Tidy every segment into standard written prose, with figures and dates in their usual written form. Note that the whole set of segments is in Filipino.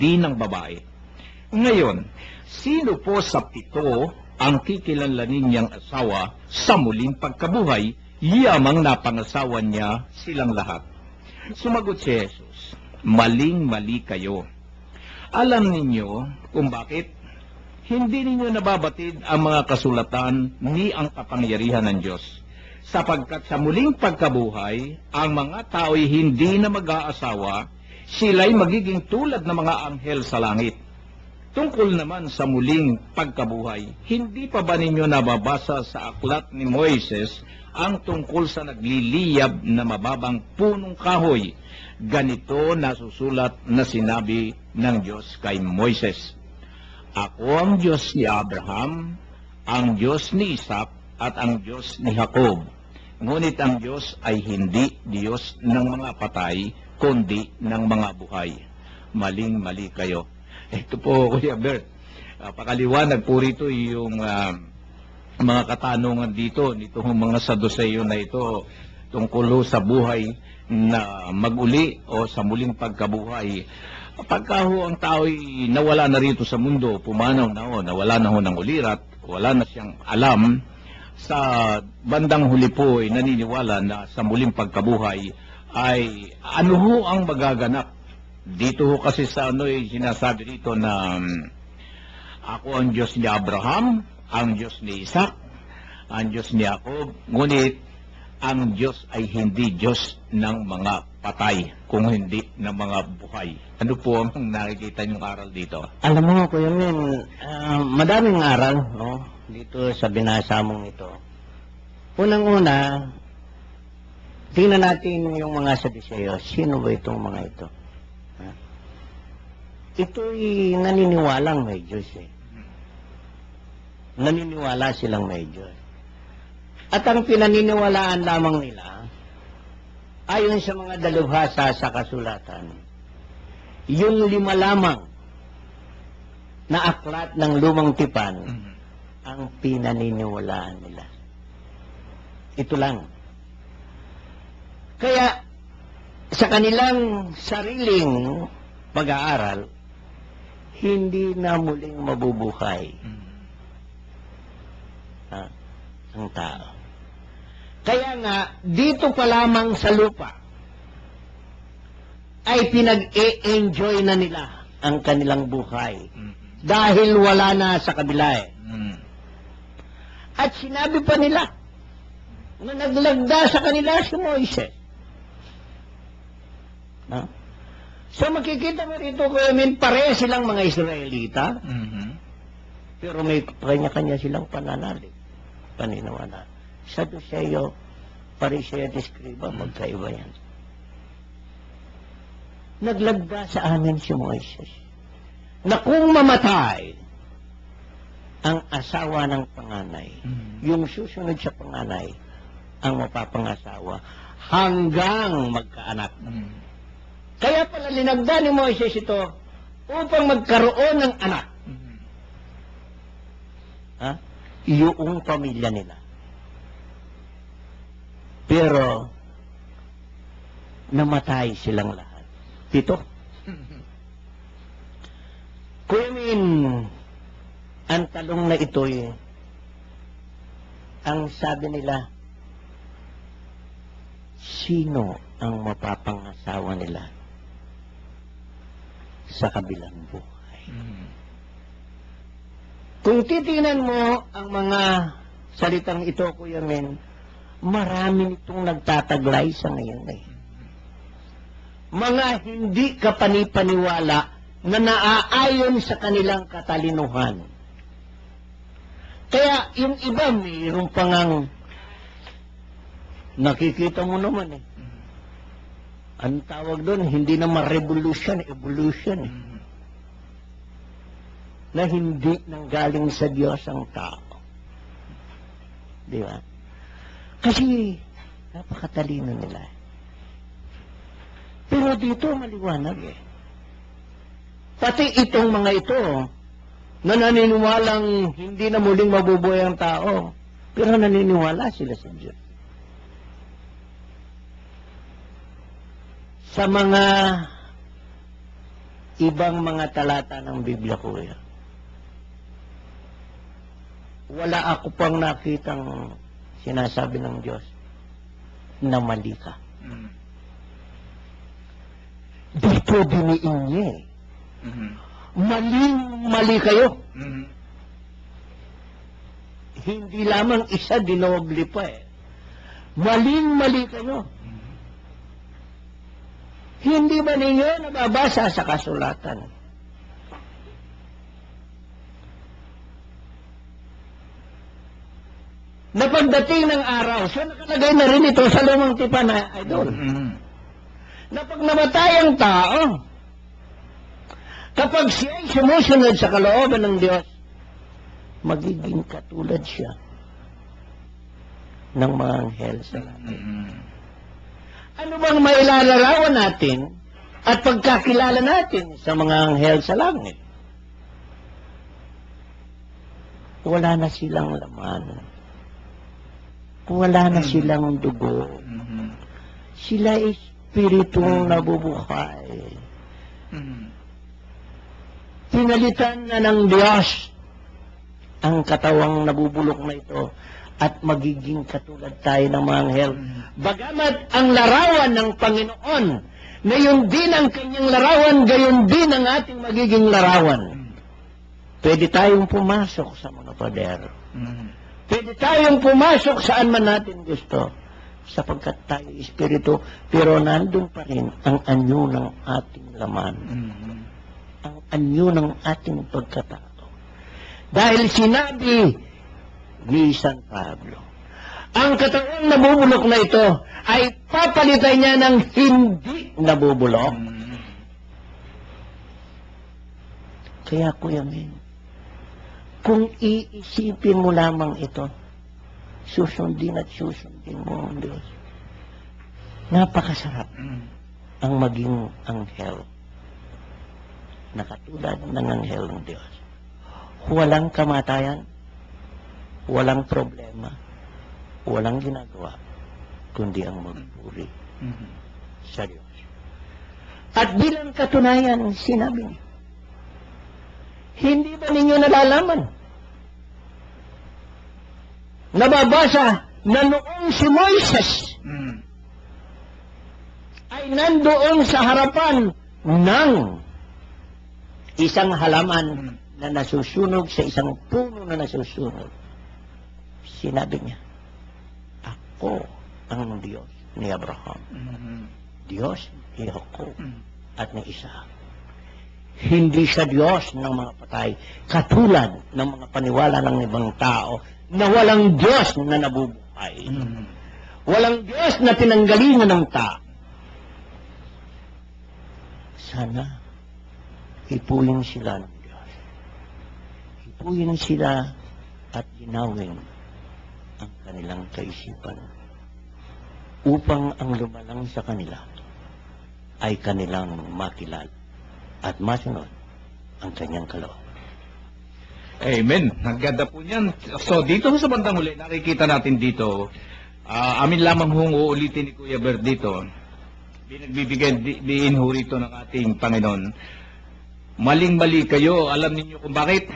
hindi ng babae. Ngayon, sino po sa 7 ang kikilanlanin niyang asawa sa muling pagkabuhay, yamang napangasawa niya silang lahat? Sumagot si Jesus, maling-mali kayo. Alam ninyo kung bakit? Hindi ninyo nababatid ang mga kasulatan ni ang kapangyarihan ng Diyos. Sapagkat sa muling pagkabuhay, ang mga tao'y hindi na mag-aasawa, sila'y magiging tulad ng mga anghel sa langit. Tungkol naman sa muling pagkabuhay, hindi pa ba ninyo nababasa sa aklat ni Moises ang tungkol sa nagliliyab na mababang punong kahoy? Ganito nasusulat na sinabi ng Diyos kay Moises, ako ang Diyos ni Abraham, ang Diyos ni Isaac, at ang Diyos ni Jacob. Ngunit ang Diyos ay hindi Diyos ng mga patay, kundi ng mga buhay. Maling-mali kayo. Ito po, Kuya Bert, pakaliwanag po rito yung mga katanungan dito, nitong mga Saduceo na ito, tungkol sa buhay na maguli o sa muling pagkabuhay. Pagka ho ang tao'y nawala na rito sa mundo, pumanaw na ho, nawala na ho ng ulirat, wala na siyang alam, sa bandang huli po ay naniniwala na sa muling pagkabuhay ay ano ho ang magaganap. Dito ho kasi sa sinasabi dito na ako ang Diyos ni Abraham, ang Diyos ni Isaac, ang Diyos ni Jacob, ngunit ang Diyos ay hindi Diyos ng mga patay, kung hindi ng mga buhay. Ano po ang nakikita niyong aral dito? Alam mo, Kuya Min, madaming aral, no? Dito sa binasa mong ito. Unang-una, tingnan natin yung mga Saduceo. Sino ba itong mga ito? Ito'y naniniwalang may Diyos eh. Naniniwala silang may Diyos. At ang pinaniniwalaan lamang nila, ayon sa mga dalubhasa sa kasulatan, yung 5 lamang na aklat ng lumang tipan ang pinaniniwalaan nila. Ito lang. Kaya sa kanilang sariling pag-aaral, hindi na muling mabubuhay ang tao. Kaya nga, dito pa lamang sa lupa, ay pinag-e-enjoy na nila ang kanilang buhay. Dahil wala na sa kabila eh. At sinabi pa nila, na naglagda sa kanila si Moises. So makikita mo rito, Kuya Min, pare silang mga Israelita, pero may kanya-kanya silang paniniwala. Saduceo, Pariseo at Eskriba, magkaiba yan. Naglagda sa amin si Moises na kung mamatay ang asawa ng panganay, yung susunod sa panganay, ang mapapangasawa hanggang magkaanak. Kaya pala linagda ni Moises ito upang magkaroon ng anak. Yung pamilya nila. Pero namatay silang lahat. 7. Kuya Min, ang talong na ito'y ang sabi nila, sino ang mapapangasawa nila sa kabilang buhay? Kung titingnan mo ang mga salitang ito, Kuya Min, marami nitong nagtataglay sa ngayon eh. Mga hindi kapanipaniwala na naaayon sa kanilang katalinuhan. Kaya yung iba mayroong pangang nakikita mo naman eh. Ang tawag doon, hindi naman revolution, evolution. Na hindi nanggaling sa Diyos ang tao. Di ba? Kasi napakatalino nila. Pero dito maliwanag eh. Pati itong mga ito, na naniniwalang hindi na muling mabubuhay ang tao, pero naniniwala sila sa Diyos. Sa mga ibang mga talata ng Biblia, kuya, wala ako pang nakitang sinasabi ng Diyos na mali ka. Mhm. Dito diniin niya eh. Mhm. Mali kayo. Mhm. Hindi lamang isa, dinoble pa eh. Mali kayo. Hindi ba ninyo nababasa sa kasulatan? Na pagdating ng araw, so nakalagay na rin ito sa lumang tipan na idol. Mhm. Na pag namatay ang tao, kapag siya ay sumusunod sa kalooban ng Diyos, magiging katulad siya ng mga anghel sa langit. Mhm. Ano bang mailalarawan natin at pagkakilala natin sa mga anghel sa langit? Wala na silang laman. Wala na silang dugo. Mhm. Sila espiritong nabubuhay. Mhm. Pinalitan na ng Diyos ang katawang nabubulok na ito at magiging katulad tayo ng mga anghel. Bagamat ang larawan ng Panginoon, na yun din ang kanyang larawan, gayon din ang ating magiging larawan. Pwede tayong pumasok sa mga pader. Mhm. Pwede tayong pumasok saan man natin gusto, sapagkat tayo espiritu, pero nandun pa rin ang anyo ng ating laman. Mhm. Ang anyo ng ating pagkatao. Dahil sinabi ni San Pablo, ang katawang nabubulok na ito ay papalitan niya ng hindi nabubulok. Mhm. Kaya Kuya Min, kung iisipin mo lamang ito, susundin at susundin mo ang Diyos. Napakasarap Mhm. ang maging anghel na katulad ng anghel ng Diyos. Walang kamatayan, walang problema, walang ginagawa, kundi ang magpuri Mhm. sa Diyos. At bilang katunayan, sinabi niya, hindi ba ninyo nalalaman? Nababasa na noong si Moises Mhm. ay nandoon sa harapan ng isang halaman na nasusunog sa isang puno na nasusunog. Sinabi niya, ako ang Diyos ni Abraham, Mhm. Diyos ni Jacob, Mhm. at ni Isaac. Hindi siya Diyos ng mga patay, katulad ng mga paniwala ng ibang tao na walang Diyos na nabubuhay. Mhm. Walang Diyos na tinanggalingan ng tao. Sana hipuin sila ng Diyos. Hipuin sila at ginawin ang kanilang kaisipan upang ang lumalang sa kanila ay kanilang makilala at masunod ang kanyang kaloob. Amen. Ang ganda po niyan. So, dito sa bandang huli, nakikita natin dito, amin lamang hong uulitin ni Kuya Bert dito, binagbibigay diin ho rito ng ating Panginoon. Maling-mali kayo. Alam ninyo kung bakit?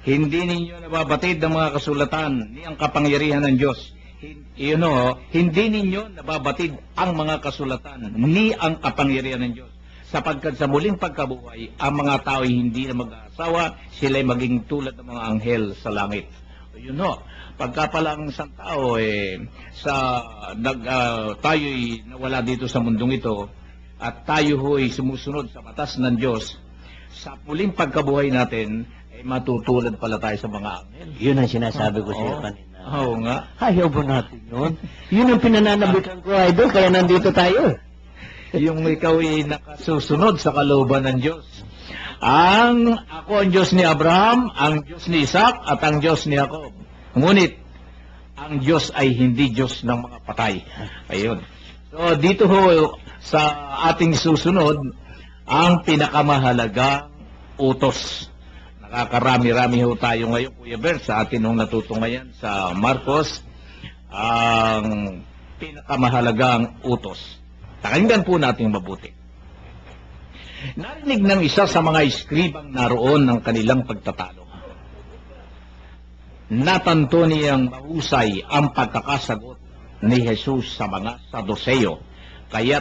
Hindi ninyo nababatid ang mga kasulatan ni ang kapangyarihan ng Diyos. Hindi ninyo nababatid ang mga kasulatan ni ang kapangyarihan ng Diyos. Sapagkat sa muling pagkabuhay, ang mga tao ay hindi na mag-aasawa, sila'y maging tulad ng mga anghel sa langit. Yun ho, pagka pala ang isang tao, tayo'y nawala dito sa mundong ito, at tayo ho'y sumusunod sa batas ng Diyos, sa muling pagkabuhay natin, ay matutulad pala tayo sa mga anghel. Yun ang sinasabi ko sa iyo Oo. kanina. Oo nga. Ayaw ba natin yun? Yun ang pinananabitan ko, idol, kaya nandito tayo. Yung ikaw ay nakasusunod sa kalooban ng Diyos. Ako ang Diyos ni Abraham, ang Diyos ni Isaac, at ang Diyos ni Jacob. Ngunit, ang Diyos ay hindi Diyos ng mga patay. Ayun. So, dito ho, sa ating susunod, ang pinakamahalagang utos. Nakakarami-rami ho tayo ngayon, Kuya Bert, sa atin nung natutungayan sa Marcos, ang pinakamahalagang utos. Pakinggan po natin mabuti. Narinig ng isa sa mga eskribang naroon ng kanilang pagtatalo. Natanto niyang mahusay ang pagkakasagot ni Jesus sa mga Saduceo, kaya